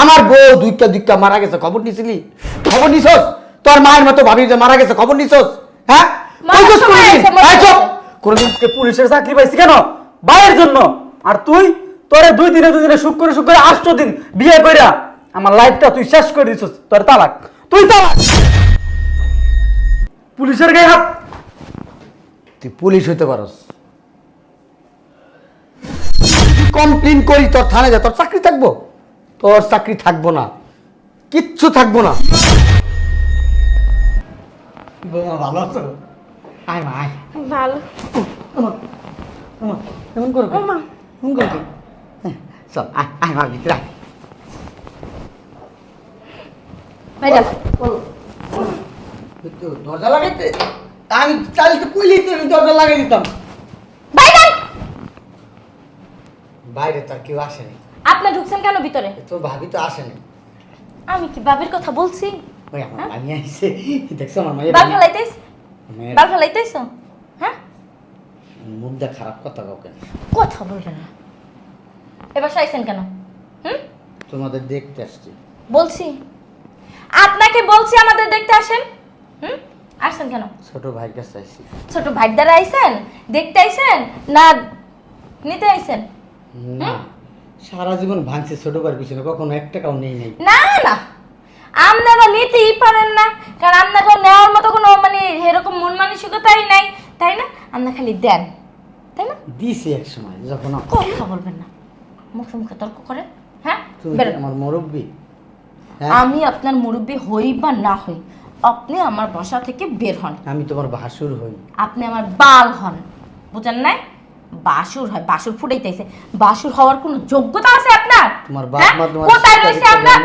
আমার বউ দুইটা মারা গেছে, খবর নিছিলি? খবর নিছস? তোর মায়ের মতো ভাবি যে মারা গেছে, খবর নিছস? হ্যাঁ কোনদিন পুলিশের চাকরি পাইছি কেন? ভাইয়ের জন্য। আর তুই তোরে 2 দিনে 2 দিনে সুখ করে 8 দিন বিয়ে কইরা আমার লাইফটা তুই শেষ করে দিছস। তোর তালাক, তুই তালাক। পুলিশের গায়ে হাত। তুই পুলিশ হইতে পারস, কমপ্লেন করি তোর থানায় যা, তোর চাকরি থাকবো? তোর চাকরি থাকবো না, কিচ্ছু থাকবো না। ভালো আছো? আয় মা আয়। ভালো। এমন করো কেন? এমন করো কেন? চল আয় আয় মা ভিতরে আয়। দরজা লাগাইতে আমি চালিয়ে কুইলি দরজা লাগাই দিতাম। বাইরে তো আর কেউ আসেনি। আপনি ঢুকছেন কেন ভিতরে? তোর ভাবি তো আসেনি। আমি কি বাবির কথা বলছি? ওই আমার মামি আইছে, দেখছো আমার মামি? বাল ফেলাইতেছ? বাল ফেলাইতেছ? হ্যাঁ, মুখটা খারাপ কথা কাউকে কথা বলবেন না। এবার আইছেন কেন? তোমাদের দেখতে আসছি। বলছি আপনাকে, বলছি আমাদের দেখতে আসেন। আসছেন কেন? ছোট ভাইয়ের কাছে আইছি। ছোট ভাই দ্বারা আইছেন? দেখতে আইছেন না নিতে আইছেন? না, সারা জীবন ভাঙছে ছোট ভাইয়ের পিছনে, কখনো 1 টাকাও নেই নাই। না না, আপনারা নিতেই পারেন না, কারণ আপনাকে নেওয়ার মতো কোনো মানে এরকম মন মানসিকতাই নাই, তাই না? আপনারা খালি দেন, তাই না? দিছি এক সময় যখন। কথা বলবেন না, মুখে মুখে তর্ক করেন। হ্যাঁ, তুমি বেরোন। আমার মুরব্বি। আমি আপনার মুরব্বি হই বা না হই, আপনি আমার বাসা থেকে বের হন। আমি তোমার ভাসুর হই। আপনি আমার বাল হন, বুঝেন নাই? বাসুর হয়, বাসুর ফুটাইতেছে। বাসুর হওয়ার কোনো যোগ্যতা আছে আপনার? তোমার বাপ মা তোমার কোথায় রইছে আপনার?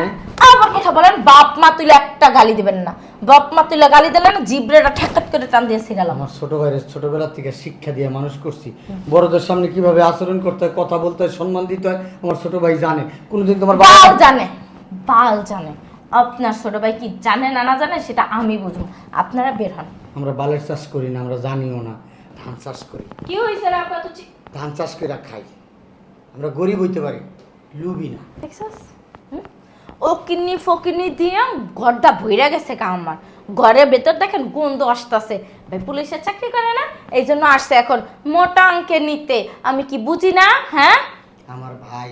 আবার কথা বলেন, বাপ মা তুলে একটা গালি দিবেন না। বাপ মা তুলে গালি দিলে না জিব্রেটা ঠেকাত করে টান দিয়ে ছিড়ালাম। আমার ছোট ভাইয়ের ছোটবেলা থেকে শিক্ষা দিয়ে মানুষ করছি, বড়দের সামনে কিভাবে আচরণ করতে হয়, কথা বলতে হয়, সম্মান দিতে হয়, আমার ছোট ভাই জানে। কোনোদিন তোমার বাল জানে, বাল জানে। আপনার ছোট ভাই কি জানে না না জানে সেটা আমি বুঝবো। আপনারা বের হন। আমরা বালের চাষ করি না, আমরা জানিও না। ধান চাষ করি। কি হয়েছে রে আপনার? তো ধান চাষ করে খাই। আমরা গরিব হইতে পারি, লুবি না। দেখছস? ও কিন্নি ফকিনি দিয়ে ঘরটা ভইরা গেছে কা আমার। ঘরের ভেতর দেখেন গন্ধ আসতেছে। ভাই পুলিশের চাকরি করে না, এই জন্য আসছে এখন মোটা অঙ্কে নিতে। আমি কি বুঝি না? হ্যাঁ, আমার ভাই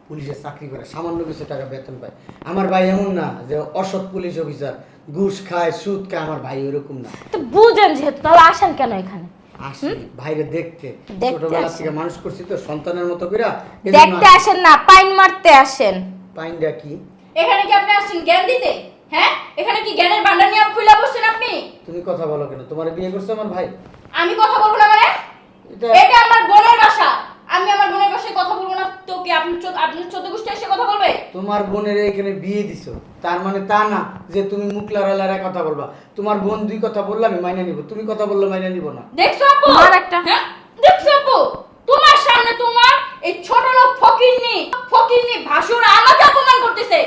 পুলিশের চাকরি করে, সামান্য কিছু টাকা বেতন পায়। আমার ভাই এমন না যে অসৎ পুলিশ অফিসার, ঘুষ খায়, সুদ খায়। আমার ভাই ওরকম না। তো বুঝেন যেহেতু, তাহলে আসেন কেন এখানে? আসি ভাইরে দেখতে, দেখতে ছোটবেলা আসেন। থেকে মানুষ করছি তো সন্তানের মতো কইরা। দেখতে আসেন না, পাইন মারতে আসেন। পাইনটা কি? এখানে কি আপনি আসছেন জ্ঞান দিতে? হ্যাঁ, এখানে কি জ্ঞানের ভান্ডার নিয়ে খুলে বসছেন আপনি? তুমি কথা বলো কেন? তোমার বিয়ে করছে আমার ভাই। আমি কথা বলবো না মানে? এটা আমার বোনের বাসা, আমি আমার বোনের বাসায় কথা বলবো না তো কি আপনি চোদ্দ গোষ্ঠী এসে কথা বলবে? তোমার বোনের এখানে বিয়ে দিছো, তার মানে তা না যে তুমি মুখ লড়ালড়া কথা বলবা। তোমার বোন 2 কথা বললে আমি মাইনে নিব, তুমি কথা বললে মাইনে নিব না। দেখছো আপু? তোমার একটা হ্যাঁ, দেখছো আপু? তোমার সামনে তোমার এই ছোট লোক ফকিন্নি ভাসুর আমাকে অপমান করতেছে।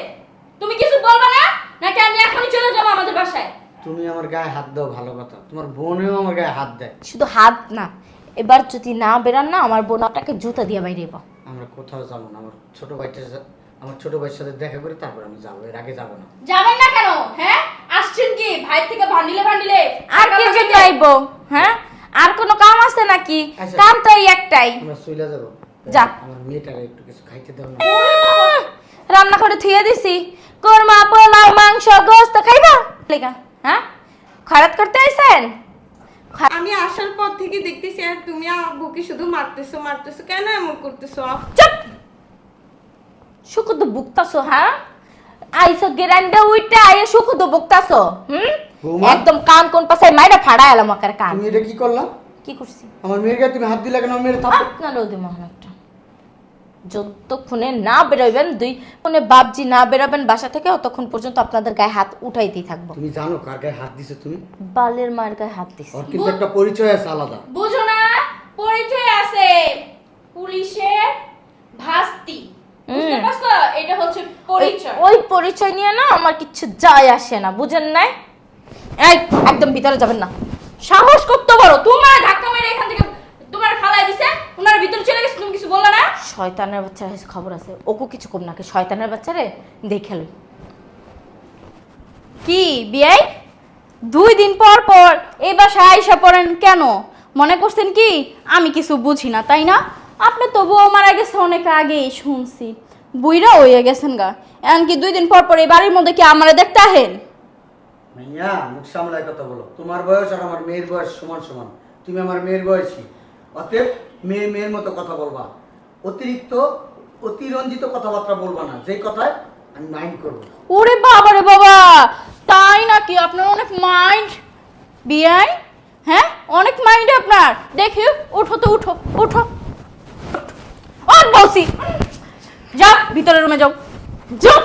তুমি কিছু বলবে না নাকি আমি এখনই চলে যাবো আমাদের বাসায়? তুমি আমার গায়ে হাত দাও ভালো কথা, তোমার বোনেও আমার গায়ে হাত দেয়। শুধু হাত না, এবার যদি না বেরান না আমার বোন আপনাকে জুতা দিয়ে বাইরে যাবো। আমরা কোথাও যাবো না। আমার ছোট ভাইয়ের সাথে দেখা করে তারপর আমি যাবো, এর আগে যাবো না। যাবেন না কেন? হ্যাঁ, আসছেন কি ভাই থেকে ভান্ডিলে আর কি জন্য আইবো? হ্যাঁ, আর কোনো কাম আছে নাকি? আচ্ছা। কাম তো এই একটাই। আমরা চলে যাবো। যা। আমার মেয়েটারে একটু কিছু খাইতে দাও না। রান্না করে থুয়ে দিছি, কোরমা পোলাও মাংস গোস্ত খাইবা লেগা? হ্যাঁ, খরাত করতে আইছেন? আমি আসার পর থেকে দেখতেছি আর তুমি আব্বুকে শুধু মারতেছো কেন এমন করতেছো? চুপ, শুকুদ বুকতাছো? হ্যাঁ, আইসো গেরান্ডা উইটা আইয়া শুকুদ বুকতাছো। বৌমা। একদম কান কোন পাশে মাইরা ফাড়া এলাম আকার কান। তুমি এটা কি করলা? কি করছি? আমার মেয়ের গায়ে তুমি হাত দিলা কেন? আমার মেয়ের থাপ্পড়। আপনার ওদি মহান একটা যতক্ষণে না বেরোবেন, 2 ফোনে বাপজি না বেরোবেন বাসা থেকে, ততক্ষণ পর্যন্ত আপনাদের গায়ে হাত উঠাইতেই থাকবো। তুমি জানো কার গায়ে হাত দিছো তুমি? বালের মার গায়ে হাত দিছে। ওর কিন্তু একটা পরিচয় আছে আলাদা। বুঝো না, পরিচয় আছে পুলিশের ভাস্তি। বুঝতে পারছো? এটা হচ্ছে পরিচয়। ওই পরিচয় নিয়ে না আমার কিচ্ছু যায় আসে না, বুঝেন নাই? এই একদম ভিতরে যাবেন না। সাহস করতে পারো তোমার ধাক্কা মেরে এখান থেকে তোমার তোমার ফালাই দিছে, ওনার ভিতরে চলে গেছে, তুমি কিছু বললা না? শয়তানের বাচ্চার কাছে খবর আছে, ওকে কিছু কম নাকি শয়তানের বাচ্চারে দেখে লই। কি বিয়াই 2 দিন পর পর এই বাসায় আইসা পড়েন কেন? মনে করছেন কি আমি কিছু বুঝি না, তাই না? আপনি তো বউ মারা গেছে অনেক আগেই শুনছি, বুইরা হয়ে গেছেন গা, এমনকি 2 দিন পর পর এই বাড়ির মধ্যে কি আমারে দেখতে আহেন? মাইয়া মুখ সামলায় কথা বলো। তোমার বয়স আর আমার মেয়ের বয়স সমান সমান। তুমি আমার মেয়ের বয়সী, অতএব মেয়ের মতো কথা বলবা। অতিরঞ্জিত কথাবার্তা বলবা না, যে কথায় আমি মাইন্ড করবো। ওরে বাবা রে বাবা, তাই নাকি? আপনার অনেক মাইন্ড বিয়াই, হ্যাঁ অনেক মাইন্ড আপনার। দেখি উঠো তো, উঠো উঠো বলছি, যাও ভিতরে রুমে যাও যাও।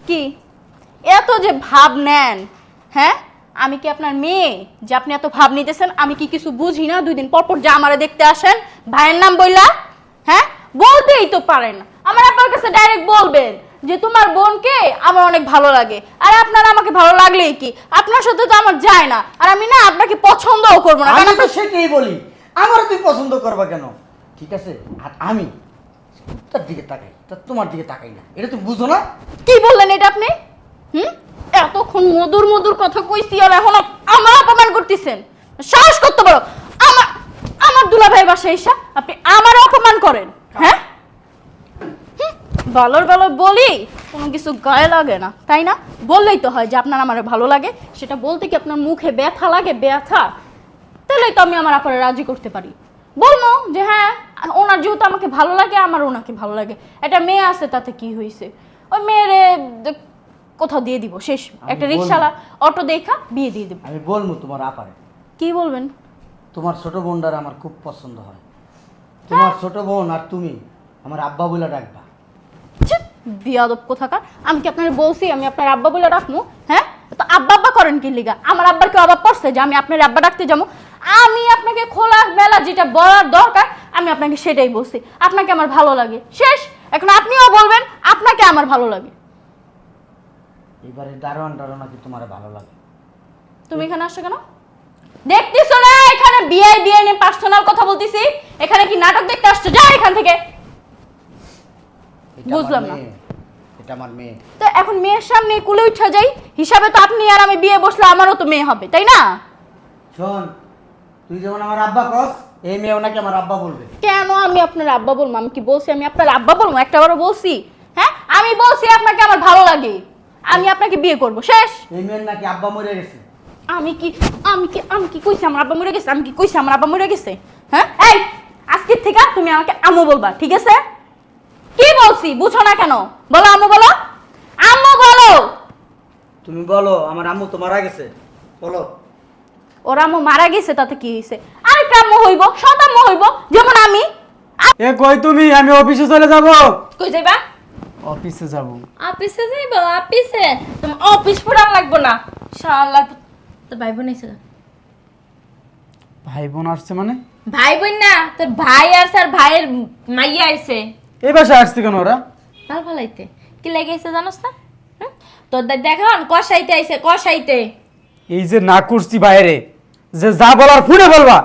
কি এত যে ভাব নেন, হ্যাঁ আমি কি আপনার মেয়ে যে আপনি এত ভাব নিতেছেন? আমি কি কিছু বুঝি না? 2 দিন পর পর যা আমারে দেখতে আসেন, ভাইয়ের নাম বইলা, হ্যাঁ বলতেই তো পারেন না। আমার আপনার কাছে ডাইরেক্ট বলবেন যে তোমার বোনকে আমার অনেক ভালো লাগে, আর আপনার আমাকে ভালো লাগলেই কি, আপনার সাথে তো আমার যায় না, আর আমি না আপনাকে পছন্দও করবো না। আমি তো সেটাই বলি, আমারও তুই পছন্দ করবা কেন? ঠিক আছে, আর আমি তার দিকে তাকাই, তোমার দিকে তাকাই না, এটা তুমি বুঝো না? কি বললেন এটা আপনি? এতক্ষণ মধুর মধুর কথা কইছি, আর এখন আমার অপমান করতেছেন? সাহস করতে পারো আমার দুলাভাই বাসায় এসে আপনি আমার অপমান করেন? হ্যাঁ ভালোর ভালো বলি, কোনো কিছু গায়ে লাগে না, তাই না? বললেই তো হয় যে আপনার আমার ভালো লাগে, সেটা বলতে কি আপনার মুখে ব্যথা লাগে? ব্যথা তাহলেই তো আমি আমার আপারে রাজি করতে পারি, বলবো যে হ্যাঁ ওনার যেহেতু আমাকে ভালো লাগে, আমার ওনাকে ভালো লাগে। একটা মেয়ে আছে, তাতে কি হয়েছে? ওই মেয়েরে কোথাও দিয়ে দিব, শেষ। একটা রিক্সাওয়ালা অটো দেখা বিয়ে দিয়ে দেবো। আমি বলবো তোমার আপারে। কি বলবেন? তোমার ছোট বোনটার আমার খুব পছন্দ হয়। তোমার ছোট বোন আর তুমি আমার আব্বা বলে ডাকবা। বিয়াদব কোথাকার! আমি কি আপনার বলছি আমি আপনার আব্বা বলে ডাকবো? হ্যাঁ তো আব্বা আব্বা করেন কি লিগা? আমার আব্বার কি অভাব পড়ছে যে আমি আপনার আব্বা ডাকতে যাবো? আমি আপনাকে খোলা মেলা যেটা বলার দরকার আমি আপনাকে সেটাই বলছি। আপনাকে আমার ভালো লাগে, শেষ। এখন আপনিও বলবেন আপনাকে আমার ভালো লাগে। এবারে দারোয়ান নাকি তোমার ভালো লাগে? তুমি এখানে আসছো কেন? দেখতেছো না এখানে বিয়ে বিয়ে নিয়ে পার্সোনাল কথা বলতেছি? এখানে কি নাটক দেখতে আসছো? যাও এখান থেকে। বুঝলাম না। এটা আমার মেয়ে। তো এখন মেয়ের সামনে কুলে উঠা যাই হিসাবে তো আপনি আর আমি বিয়ে বসলে আমারও তো মেয়ে হবে, তাই না? শোন, তুই যেমন আমার আব্বা কস, এই মেয়ে ওনাকে আমার আব্বা বলবে। কেন আমি আপনার আব্বা বলবো? আমি কি বলছি আমি আপনার আব্বা বলবো? একটাবারও বলছি? হ্যাঁ আমি বলছি আপনাকে আমার ভালো লাগে, আমি আপনাকে বিয়ে করব, শেষ। এই মেয়ের নাকি আব্বা মরে গেছে। আমি কি কইছি আমার আব্বা মরে গেছে? আমি কি কইছি আমার আব্বা মরে গেছে? হ্যাঁ এই আজকের থেকে তুমি আমাকে আম্মু বলবা, ঠিক আছে? কি বলছি বুঝো না কেন? বলো আম্মু, বলো আম্মু, বলো। তুমি বলো আমার আম্মু তো মারা গেছে, বলো। ওর আম্মু মারা গেছে, তাতে কি হয়েছে? আরেকটা আম্মু হইব, সৎ আম্মু হইব, যেমন আমি। এ কই তুমি? আমি অফিসে চলে যাব। কই যাইবা? অফিসে যাব। অফিসে যাইবা? অফিসে তুমি অফিস পুরান লাগবো না। শালা তোর ভাই বোন এসে? ভাই বোন আসছে মানে? ভাই বোন না, তোর ভাই আর স্যার ভাইয়ের মাইয়া আইছে। এই বাসায় আসছে কেন ওরা? ভাল ভালাইতে কি লাগে আইছে জানোস না? তোর দেখান কষাইতে আইছে, কষাইতে। এই যে না করছি বাইরে, যে যা বলার ফুটে বলবা,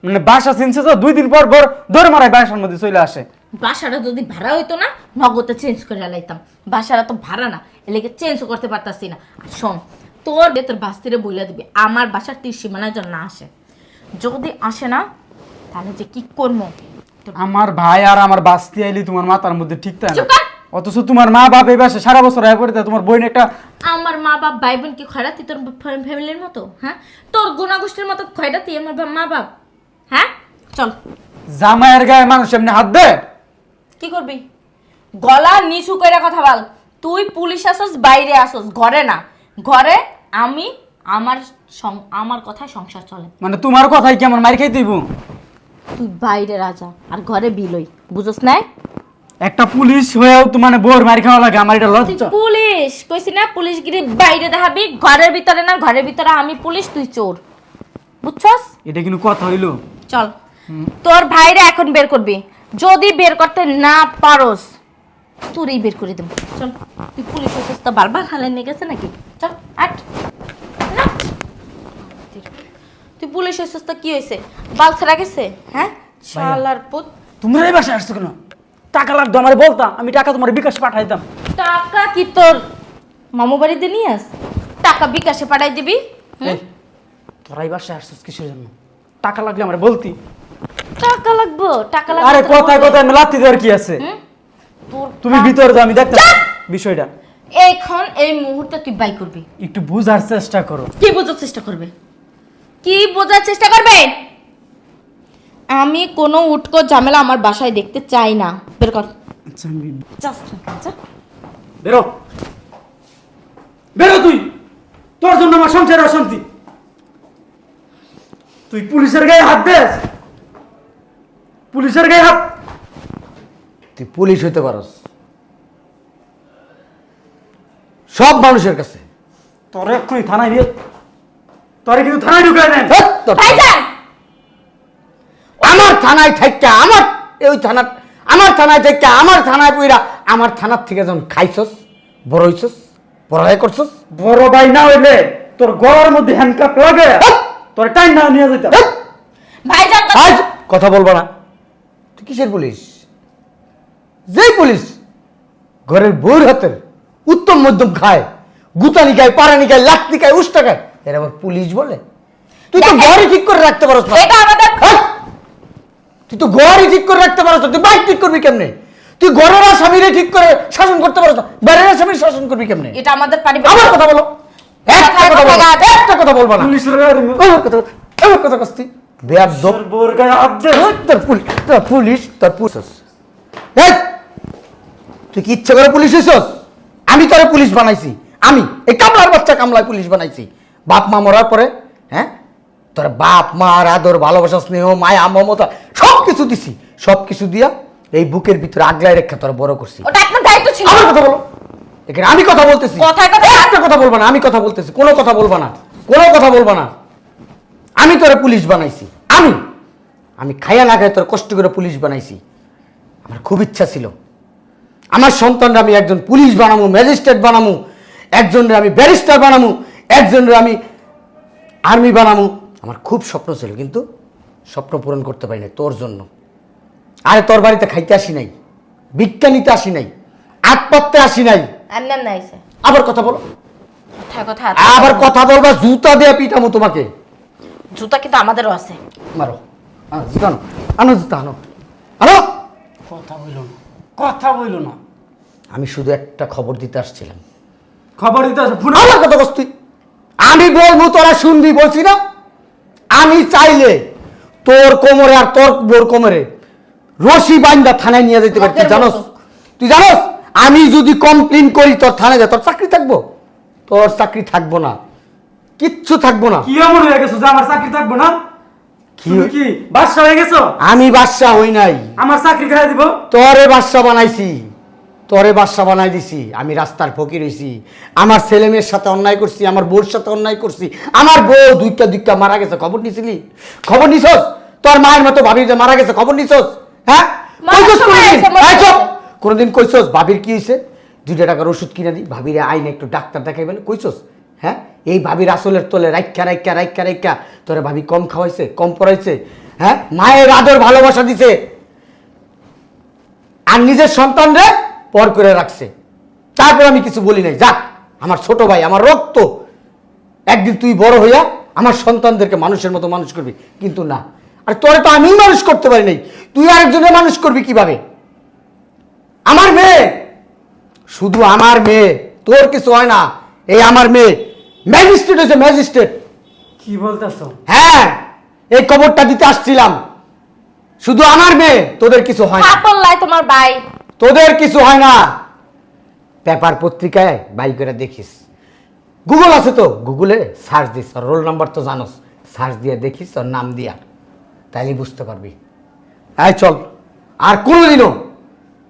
মানে বাসা চিনছে তো 2 দিন পর পর দৌড় মারায় বাসার মধ্যে চলে আসে। বাসাটা যদি ভাড়া হইতো না নগদে চেঞ্জ করে লাইতাম, বাসাটা তো ভাড়া না, এলাকে চেঞ্জ করতে পারতাছি না। আর শোন, তোর বাস্তিরে বইলা দিবি আমার বাসার তীরসীমানা যেন না আসে। যদি আসে না তাহলে যে কি করবো। আমার ভাই আর আমার বাস্তি আইলি তোমার মাথার মধ্যে ঠিক তাই না? চুপ কর। অথচ তোমার মা বাপ এই বাসে সারা বছর আয় পড়ে, তোমার বোন একটা। আমার মা বাপ ভাই বোন কি খয়রাতি তোর ফ্যামিলির মতো? হ্যাঁ তোর গোনাগোষ্ঠীর মতো খয়রাতি আমার মা বাপ? হ্যাঁ চল। জামাইয়ের গায়ে মানুষ এমনি হাত দে? কি করবি? গলা নিচু কইরা কথা বল। তুই পুলিশ আসস, বাইরে আসস, ঘরে না। ঘরে আমি আমার কথায় সংসার চলে। মানে তোমার কথাই কি আমার মার খাইতে দিব? তুই বাইরে রাজা আর ঘরে বিলই, বুঝছ না? একটা পুলিশ হয়েও তো মানে বোর মার খাওয়া লাগে, আমার এটা লজ্জা। পুলিশ কইছি না, পুলিশগিরি বাইরে দেখাবি, ঘরের ভিতরে না। ঘরের ভিতরে আমি পুলিশ, তুই চোর, বুঝছস? এটা কিন্তু কথা হইলো? চল তোর ভাইরে এখন বের করবি, যদি বের করতে না পারোস তোরই বের করে দেব। চল, তুই পুলিশ হইছিস তো বারবার হালে নিয়ে গেছে নাকি? চল আট। তুই পুলিশ এসেছিস তো কি হয়েছে? বাল ছেড়া গেছে? হ্যাঁ শালার পুত। তোমরা এই বাসায় আসছো কেন? টাকা লাগতো আমার বলতা, আমি টাকা তোমার বিকাশ পাঠাইতাম। টাকা কি তোর মামু বাড়িতে নিয়ে আস? টাকা বিকাশে পাঠাই দিবি? এই, তোরা এই বাসায় আসছিস কিসের জন্য? টাকা লাগলে আমার বলতি। টাকা লাগবো? টাকা লাগবে আরে তোর কথায় বলবি। কথায় আমি লাত্তি দেওয়ার কি আছে? হুম? তোর তুমি ভিতরে যাও, আমি দেখতে বিষয়টা। এখন এই মুহূর্তে তুই বাই করবি। একটু বুঝার চেষ্টা করো। কি বোঝার চেষ্টা করবে? কি বোঝার চেষ্টা করবে? আমি কোনো উটকো ঝামেলা আমার বাসায় দেখতে চাই না। বের কর। আচ্ছা আমি Just যা। বেরো, বেরো তুই। তোর জন্য আমার সংসারে অশান্তি। তুই পুলিশের গায়ে হাত দেস? পুলিশের গায়ে হাত? তুই পুলিশ হইতে পারস সব মানুষের কাছে। তোর এক্ষুনি থানায় নিয়ে, তোরে কিন্তু থানায় ঢুকায় দেন। ধ্যাৎ, তোর ভাইজান আমার থানায় থাইকা আমার এই থানা আমার থানায় থাইকা আমার থানায় পইরা আমার থানার থেকে যখন খাইছস, বড় হইছস, পড়ালেখা করছস, বড় ভাই না হইলে তোর গলার মধ্যে হ্যান্ডকাপ লাগে, তোর টাইম না নিয়ে যেতাম। ধ্যাৎ, ভাইজান আজ কথা বলবো না। তুই কিসের পুলিশ? যেই পুলিশ ঘরের বউর হাতের উত্তম মধ্যম খায়, গুতানি খায়, পারানি খায়, লাত্তি খায়, উষ্টা খায়, এর আবার পুলিশ বলে? তুই তো ঘরে ঠিক করে রাখতে পারস না। এটা আমাদের হ্যাঁ? তুই তো ঘরই ঠিক করে রাখতে পারস না, তুই বাইক ঠিক করবি কেমনে? তুই ঘরের আসামিরে ঠিক করে শাসন করতে পারস না, বাইরের আসামির শাসন করবি কেমনে? এটা আমাদের আমার পারিবারিক কথা বলো, একটা কথা বলো, একটা কথা বলবা না। পুলিশের গায়ে আমার কথা কস্তি বেয়াদব। বোর গায়ে হাত দে। তোর পুলিশ এই, তুই কি ইচ্ছে করে পুলিশ হইছস? আমি তোরে পুলিশ বানাইছি, আমি এই কামলার বাচ্চা কামলায় পুলিশ বানাইছি। বাপ মা মরার পরে, হ্যাঁ, তোর বাপ মার আদর, ভালোবাসা, স্নেহ, মায়া, মমতা সব কিছু দিছি। সব কিছু দিয়া এই বুকের ভিতরে আগলায় রেখা তোর বড় করছি। ওটা আপনার দায়িত্ব ছিল। আমার কথা বলো, এখানে আমি কথা বলতেছি। কথায় কথায় একটা কথা বলবা না, আমি কথা বলতেছি, কোনো কথা বলবা না, কোনো কথা বলবা না। আমি তোরে পুলিশ বানাইছি, আমি খাইয়া না খাই তোর কষ্ট করে পুলিশ বানাইছি। আমার খুব ইচ্ছা ছিল আমার সন্তানরা আমি একজন পুলিশ বানামু, ম্যাজিস্ট্রেট বানামু, একজনের আমি ব্যারিস্টার বানামু, একজনের আমি আর্মি বানামু। আমার খুব স্বপ্ন ছিল, কিন্তু স্বপ্ন পূরণ করতে পারি নাই তোর জন্য। আরে তোর বাড়িতে খাইতে আসি নাই, বিজ্ঞানীতে আসি নাই, আটপাততে আসি নাই। আন্নার নাইছে আবার কথা বলো, কথা কথা আবার কথা বলবা, জুতা দিয়ে পিটামু তোমাকে। জুতা কিন্তু আমাদেরও আছে। মারো, আনো জুতা, আনো আনো জুতা, আনো আনো। কথা বইল না, কথা বইল না। আমি শুধু একটা খবর দিতে আসছিলাম। খবর দিতে আসো ফোন। আমার কথা বস্তুই আমি বলবো, তোরা শুনবি, বলছি না? আমি চাইলে তোর কোমরে আর তোর বোর কোমরে রশি বাইন্দা থানায় নিয়ে যেতে পারি। তুই জানোস, তুই জানোস আমি যদি কমপ্লেন করি তোর থানায় যা, তোর চাকরি থাকবো? তোর চাকরি থাকবো না, কিচ্ছু থাকবো না। কি এমন হয়ে গেছো যে আমার চাকরি থাকবো না? কি? তুমি কি বাদশা হয়ে গেছো? আমি বাদশা হই নাই, আমার চাকরি খাই দিব? তোরে বাদশা বানাইছি, তোরে বাদশা বানাই দিছি। আমি রাস্তার ফকির হইছি, আমার ছেলে মেয়ের সাথে অন্যায় করছি, আমার বউর সাথে অন্যায় করছি। আমার বউ দুইটা মারা গেছে, খবর নিছিলি? খবর নিছস? তোর মায়ের মতো ভাবির যে মারা গেছে, খবর নিছস? হ্যাঁ, মারার কইছস সময় কোনদিন? এসে মরে এই চুপ! গেছে। কোনদিন কইছস ভাবির কি হইছে? 2 টাকার ওষুধ কিনে দিই, ভাবিরে আইনে একটু ডাক্তার দেখাইবেন, কইছস? হ্যাঁ, এই ভাবির আসলের তোলে রাইখা তোরে ভাবি কম খাওয়াইছে, কম পড়াইছে? হ্যাঁ, মায়ের আদর ভালোবাসা দিছে, আর নিজের সন্তানরে পর করে রাখছে। তারপর আমি কিছু বলি নাই। যাক, আমার ছোট ভাই, আমার রক্ত, একদিন তুই বড় হইয়া আমার সন্তানদেরকে মানুষের মতো মানুষ করবি, কিন্তু না। আর তোরে তো আমিই মানুষ করতে পারি নাই, তুই আরেকজনের মানুষ করবি কিভাবে? আমার মেয়ে, শুধু আমার মেয়ে, তোর কিছু হয় না। এই আমার মেয়ে ম্যাজিস্ট্রেট হয়েছে, ম্যাজিস্ট্রেট। কি বলতেছো? হ্যাঁ, এই খবরটা দিতে আসছিলাম। শুধু আমার মেয়ে, তোদের কিছু হয় না, আপন লাই তোমার ভাই। তোদের কিছু হয় না। পেপার পত্রিকায় বাই করে দেখিস, গুগল আছে তো, গুগলে সার্চ দিস, আর রোল নাম্বার তো জানোস, সার্চ দিয়ে দেখিস ওর নাম দিয়া, তাইলে বুঝতে পারবি। এই চল, আর কোনোদিনও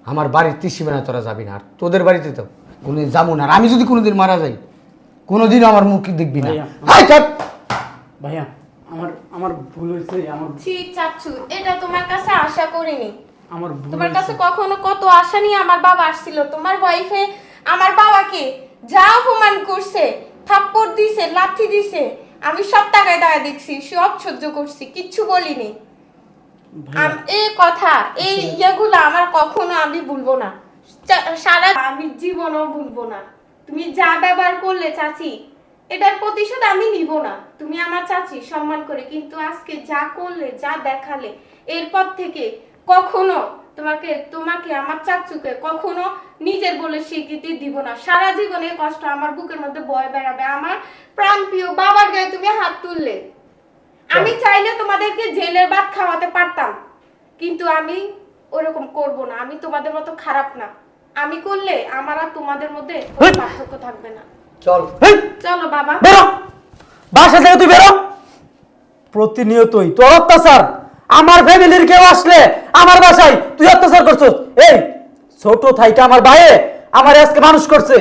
আমার বাড়ির ত্রিসীমানায় তোরা যাবি না, আর তোদের বাড়িতে তো কোনোদিন যাবো না। আর আমি যদি কোনোদিন মারা যাই, কোনোদিন আমার মুখ দেখবি না। ভাইয়া, এই চল। ভাইয়া আমার আমার ভুল হয়েছে, ছি চাচু, এটা তোমার কাছে আশা করিনি। আমার ভুল তোমার হয়েছে। কাছে কখনো কত আশা নিয়ে আমার বাবা আসছিল। তোমার ওয়াইফে আমার বাবাকে যা অপমান করছে, থাপ্পড় দিছে, লাথি দিছে, আমি সব টাকায় দেখছি, সব সহ্য করছি, কিচ্ছু বলিনি। এই কথা, এই ইয়েগুলো আমার কখনো আমি ভুলবো না, সারা আমি জীবনও ভুলবো না। তুমি যা ব্যবহার করলে চাচি, এটার প্রতিশোধ আমি নিব না। তুমি আমার চাচি সম্মান করে, কিন্তু আজকে যা করলে, যা দেখালে, এরপর থেকে কখনো তোমাকে আমার চাচুকে কখনো নিজের বলে স্বীকৃতি দিব না। সারা জীবনে কষ্ট আমার বুকের মধ্যে বয়ে বেড়াবে। আমার প্রাণপ্রিয় বাবার গায়ে তুমি হাত তুললে, আমি চাইলে তোমাদেরকে জেলের ভাত খাওয়াতে পারতাম, কিন্তু আমি ওরকম করব না। আমি তোমাদের মতো খারাপ না। আমি করলে আমার আর তোমাদের মধ্যে কোনো পার্থক্য থাকবে না। চল। হেই, চলো বাবা। বেরো, বাসা থেকে তুই বেরো। প্রতিনিয়তই তোর অত্যাচার। আমার ফ্যামিলির কেউ আসলে আমার বাসায় তুই অত্যাচার করছিস। এই ছোট থাইটা আমার ভাইয়ে আমার আজকে মানুষ করছে,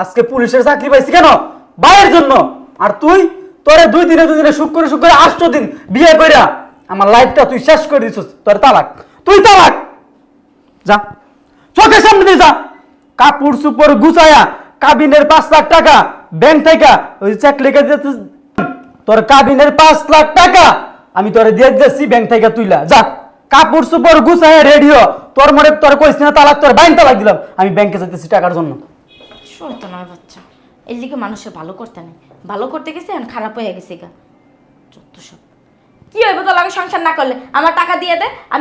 আজকে পুলিশের চাকরি পাইছি কেন? ভাইয়ের জন্য। আর তুই তোরে 2 দিনে সুখ করে 8 দিন বিয়ে কইরা আমার লাইফটা তুই শেষ করে দিছিস। তোর তালাক, তুই তালাক। যা, চোখের সামনে দিয়ে যা। কাপড় চুপড় গুছায়া কাবিনের 5 লাখ টাকা ব্যাংক থেকে ওই চেক লিখে দিতে, তোর কাবিনের 5 লাখ টাকা আমি তোরে দিয়ে দিতেছি ব্যাংক থেকে, তুইলা যা। কাপড় চুপড় গুছায়া রেডিও তোর মনে তোর কইছ না তালাক, তোর বাইন তালাক দিলাম। আমি ব্যাংকে যেতেছি টাকার জন্য। শয়তানের বাচ্চা, এই দিকে মানুষের ভালো করতে নেই, ভালো করতে গেছে এখন খারাপ হয়ে গেছে গা। যত সব কি হইব, তো লাগে সংসার না করলে আমার টাকা দিয়ে দে, আমি